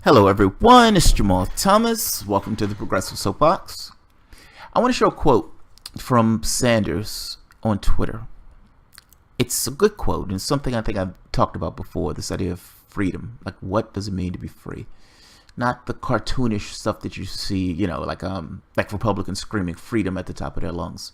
Hello everyone, it's Jamal Thomas. Welcome to the Progressive Soapbox. I want to show a quote from Sanders on Twitter. It's a good quote and something I think I've talked about before, this idea of freedom. Like, what does it mean to be free? Not the cartoonish stuff that you see, like Republicans screaming freedom at the top of their lungs.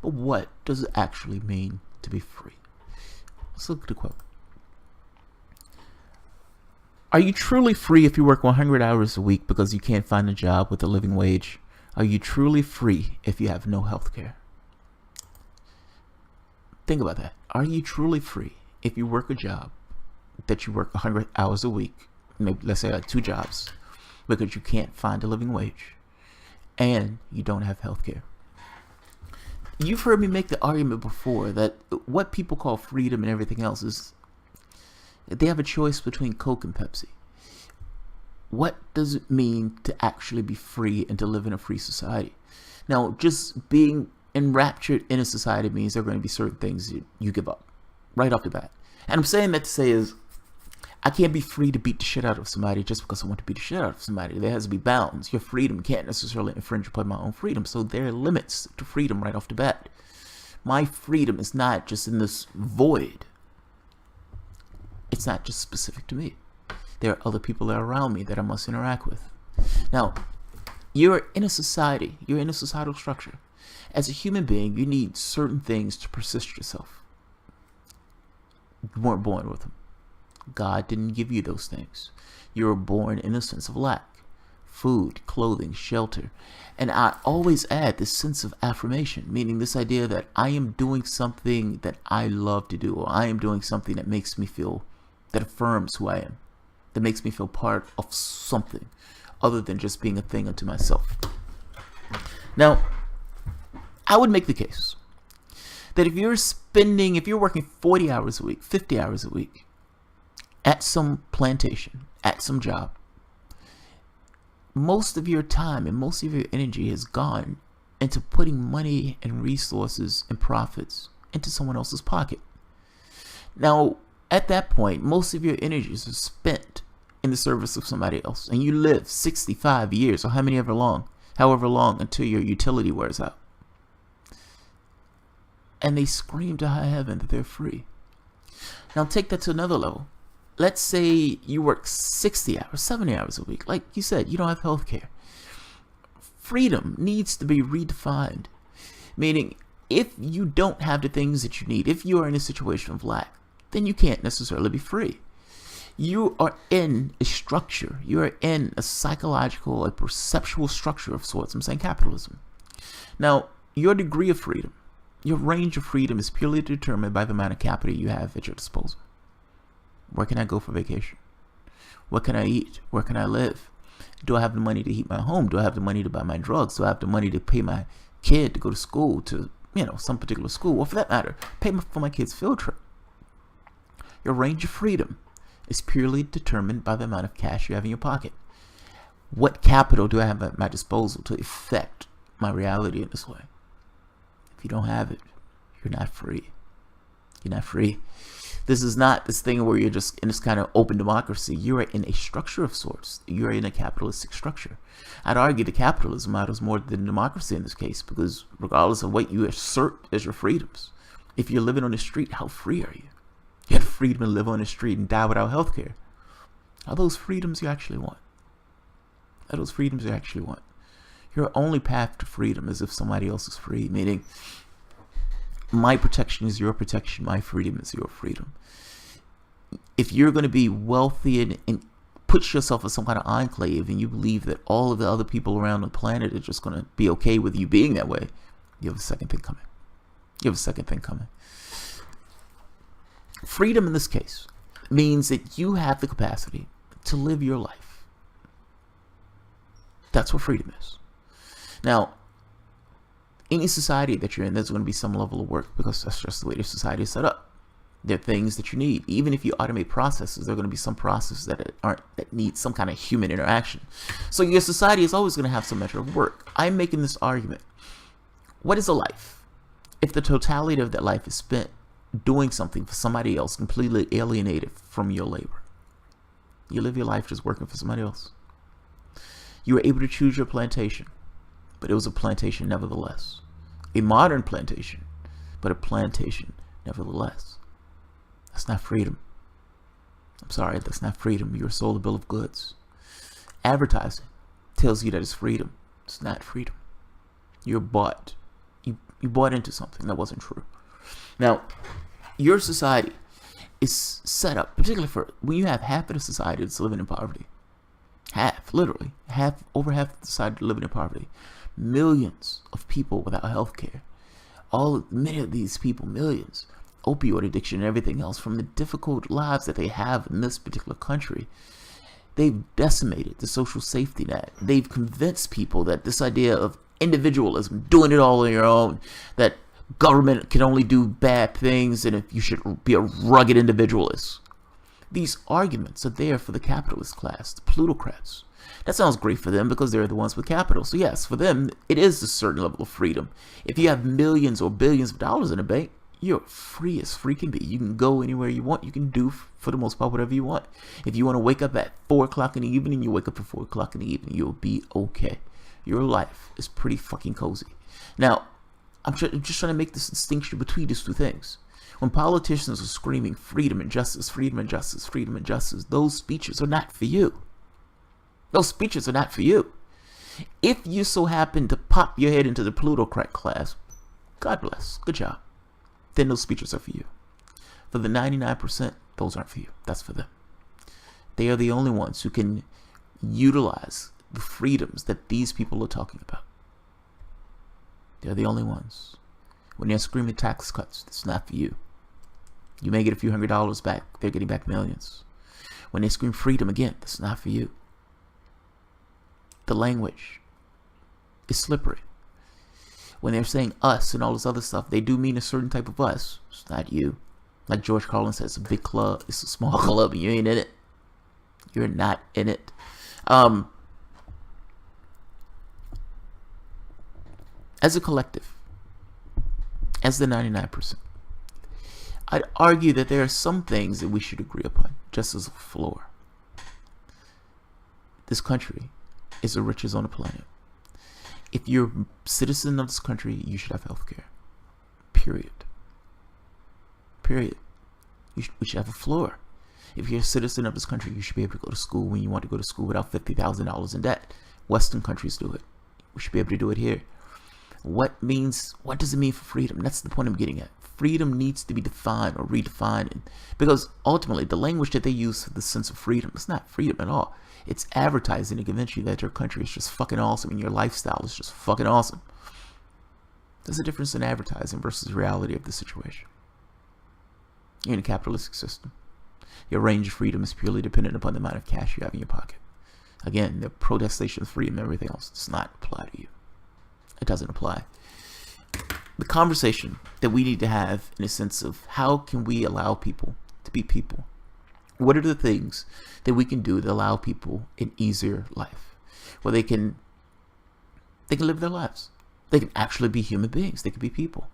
But what does it actually mean to be free? Let's look at the quote. Are you truly free if you work 100 hours a week because you can't find a job with a living wage? Are you truly free if you have no health care? Think about that. Are you truly free if you work a job that you work 100 hours a week, maybe let's say like 2 jobs, because you can't find a living wage and you don't have health care? You've heard me make the argument before that what people call freedom and everything else is they have a choice between Coke and Pepsi. What does it mean to actually be free and to live in a free society? Now, just being enraptured in a society means there are going to be certain things you give up right off the bat. And I'm saying that to say is, I can't be free to beat the shit out of somebody just because I want to beat the shit out of somebody. There has to be bounds. Your freedom can't necessarily infringe upon my own freedom. So there are limits to freedom right off the bat. My freedom is not just in this void. It's not just specific to me. There are other people that are around me that I must interact with. Now, you're in a society. You're in a societal structure. As a human being, you need certain things to persist yourself. You weren't born with them. God didn't give you those things. You were born in a sense of lack. Food, clothing, shelter. And I always add this sense of affirmation, meaning this idea that I am doing something that I love to do, or I am doing something that makes me feel, that affirms who I am, that makes me feel part of something other than just being a thing unto myself. Now, I would make the case that if you're working 40 hours a week, 50 hours a week at some plantation, at some job, most of your time and most of your energy has gone into putting money and resources and profits into someone else's pocket. Now, at that point, most of your energies are spent in the service of somebody else, and you live 65 years or however long until your utility wears out. And they scream to high heaven that they're free. Now take that to another level. Let's say you work 60 hours, 70 hours a week. Like you said, you don't have health care. Freedom needs to be redefined. Meaning, if you don't have the things that you need, if you are in a situation of lack, then you can't necessarily be free. You are in a structure. You are in a psychological, a perceptual structure of sorts. I'm saying capitalism. Now, your degree of freedom, your range of freedom is purely determined by the amount of capital you have at your disposal. Where can I go for vacation? What can I eat? Where can I live? Do I have the money to heat my home? Do I have the money to buy my drugs? Do I have the money to pay my kid to go to school, to some particular school? Or for that matter, pay for my kid's field trip. Your range of freedom is purely determined by the amount of cash you have in your pocket. What capital do I have at my disposal to affect my reality in this way? If you don't have it, you're not free. You're not free. This is not this thing where you're just in this kind of open democracy. You are in a structure of sorts. You're in a capitalistic structure. I'd argue the capitalism matters more than democracy in this case, because regardless of what you assert as your freedoms, if you're living on the street, how free are you? You have freedom to live on the street and die without health care. Are those freedoms you actually want? Are those freedoms you actually want? Your only path to freedom is if somebody else is free, meaning my protection is your protection, my freedom is your freedom. If you're going to be wealthy and put yourself in some kind of enclave and you believe that all of the other people around the planet are just going to be okay with you being that way, you have a second thing coming. You have a second thing coming. Freedom in this case means that you have the capacity to live your life. That's what freedom is. Now, any society that you're in, there's going to be some level of work because that's just the way the society is set up. There are things that you need. Even if you automate processes, there are going to be some processes that need some kind of human interaction. So your society is always going to have some measure of work. I'm making this argument. What is a life? If the totality of that life is spent doing something for somebody else completely alienated from your labor, You live your life just working for somebody else. You were able to choose your plantation, but it was a plantation nevertheless. A modern plantation, but a plantation nevertheless. That's not freedom. I'm sorry, that's not freedom. You're sold a bill of goods. Advertising tells you that it's freedom. It's not freedom. You're bought. You bought into something that wasn't true. Now, your society is set up, particularly for when you have half of the society that's living in poverty. Half, literally. Over half of the society living in poverty. Millions of people without health care. Many of these people, millions, opioid addiction and everything else, from the difficult lives that they have in this particular country. They've decimated the social safety net. They've convinced people that this idea of individualism, doing it all on your own, that government can only do bad things and if you should be a rugged individualist. These arguments are there for the capitalist class, the plutocrats. That sounds great for them because they're the ones with capital. So yes, for them, it is a certain level of freedom. If you have millions or billions of dollars in a bank, you're free as free can be. You can go anywhere you want. You can do, for the most part, whatever you want. If you want to wake up at 4 o'clock in the evening, you wake up at 4 o'clock in the evening. You'll be okay. Your life is pretty fucking cozy. Now, I'm just trying to make this distinction between these two things. When politicians are screaming freedom and justice, freedom and justice, freedom and justice, those speeches are not for you. Those speeches are not for you. If you so happen to pop your head into the plutocrat class, God bless. Good job. Then those speeches are for you. For the 99%, those aren't for you. That's for them. They are the only ones who can utilize the freedoms that these people are talking about. They're the only ones. When they're screaming tax cuts, it's not for you. You may get a few $100s back. They're getting back millions. When they scream freedom again, that's not for you. The language is slippery. When they're saying us and all this other stuff, they do mean a certain type of us. It's not you. Like George Carlin says, it's a big club. It's a small club and you ain't in it. You're not in it. As a collective, as the 99%, I'd argue that there are some things that we should agree upon, just as a floor. This country is the richest on the planet. If you're a citizen of this country, you should have health care. Period. Period. We should have a floor. If you're a citizen of this country, you should be able to go to school when you want to go to school without $50,000 in debt. Western countries do it. We should be able to do it here. What does it mean for freedom? That's the point I'm getting at. Freedom needs to be defined or redefined, because ultimately the language that they use for the sense of freedom is not freedom at all. It's advertising to convince you that your country is just fucking awesome and your lifestyle is just fucking awesome. There's a difference in advertising versus the reality of the situation. You're in a capitalistic system. Your range of freedom is purely dependent upon the amount of cash you have in your pocket. Again, the protestation of freedom and everything else does not apply to you. It doesn't apply. The conversation that we need to have in a sense of how can we allow people to be people? What are the things that we can do to allow people an easier life where they can live their lives? They can actually be human beings. They can be people.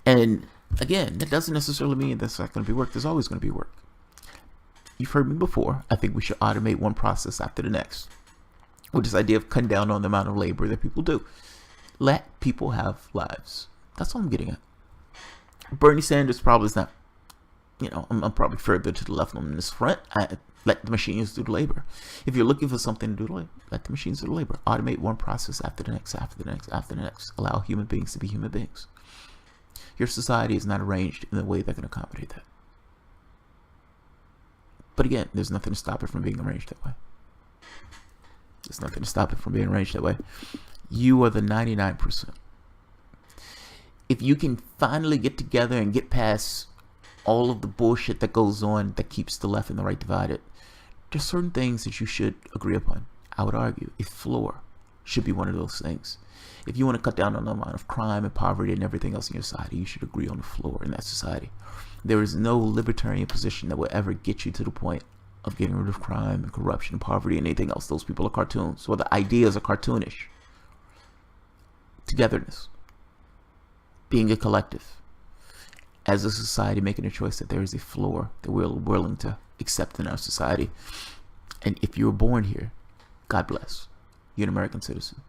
And again, that doesn't necessarily mean that's not going to be work. There's always going to be work. You've heard me before. I think we should automate one process after the next, with this idea of cutting down on the amount of labor that people do. Let people have lives. That's what I'm getting at. Bernie Sanders probably is not, I'm probably further to the left on this front. Let the machines do the labor. If you're looking for something to do, let the machines do the labor. Automate one process after the next, after the next, after the next. Allow human beings to be human beings. Your society is not arranged in a way that can accommodate that. But again, there's nothing to stop it from being arranged that way. There's nothing to stop it from being arranged that way. You are the 99%. If you can finally get together and get past all of the bullshit that goes on that keeps the left and the right divided, there's certain things that you should agree upon. I would argue a floor should be one of those things. If you want to cut down on the amount of crime and poverty and everything else in your society, you should agree on the floor in that society. There is no libertarian position that will ever get you to the point of getting rid of crime and corruption and poverty and anything else. Those people are cartoons, or the ideas are cartoonish. Togetherness, being a collective, as a society making a choice that there is a floor that we're willing to accept in our society. And if you were born here, God bless. You're an American citizen.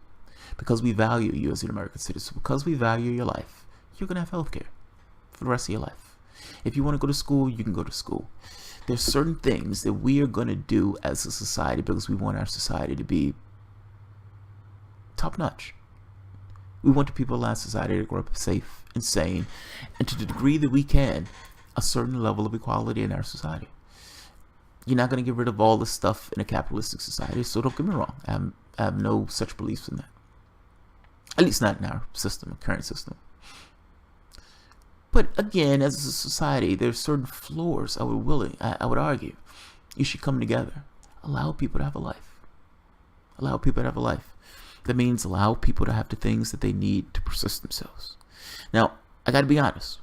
Because we value you as an American citizen, because we value your life, you're going to have health care for the rest of your life. If you want to go to school, you can go to school. There's certain things that we are going to do as a society because we want our society to be top-notch. We want the people in our society to grow up safe and sane, and to the degree that we can, a certain level of equality in our society. You're not going to get rid of all this stuff in a capitalistic society, so don't get me wrong. I have no such beliefs in that. At least not in our system, current system. But again, as a society, there's certain floors I would argue. You should come together. Allow people to have a life. Allow people to have a life. That means allow people to have the things that they need to persist themselves. Now, I got to be honest.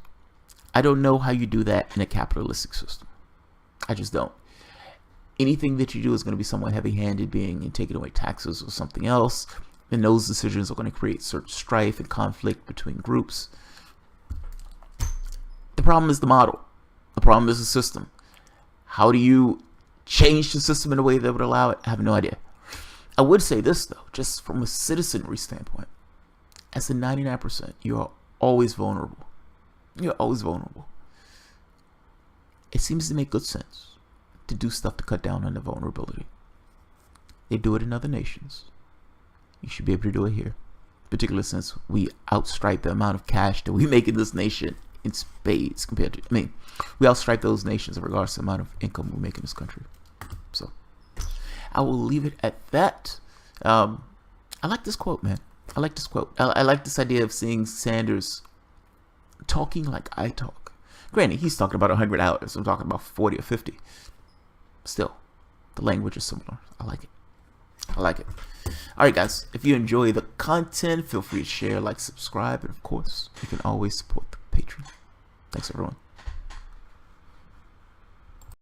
I don't know how you do that in a capitalistic system. I just don't. Anything that you do is going to be somewhat heavy-handed, being and taking away taxes or something else. And those decisions are going to create certain strife and conflict between groups. The problem is the model. The problem is the system. How do you change the system in a way that would allow it? I have no idea. I would say this, though, just from a citizenry standpoint. As a 99%, you are always vulnerable. You're always vulnerable. It seems to make good sense to do stuff to cut down on the vulnerability. They do it in other nations. You should be able to do it here. Particularly since we outstripe the amount of cash that we make in this nation in spades compared to, we outstripe those nations in regards to the amount of income we make in this country. So, I will leave it at that. I like this quote, man. I like this quote. I like this idea of seeing Sanders talking like I talk. Granted, he's talking about 100 hours. I'm talking about 40 or 50. Still, the language is similar. I like it. I like it. Alright guys, if you enjoy the content, feel free to share, like, subscribe, and of course, you can always support the Patreon. Thanks everyone.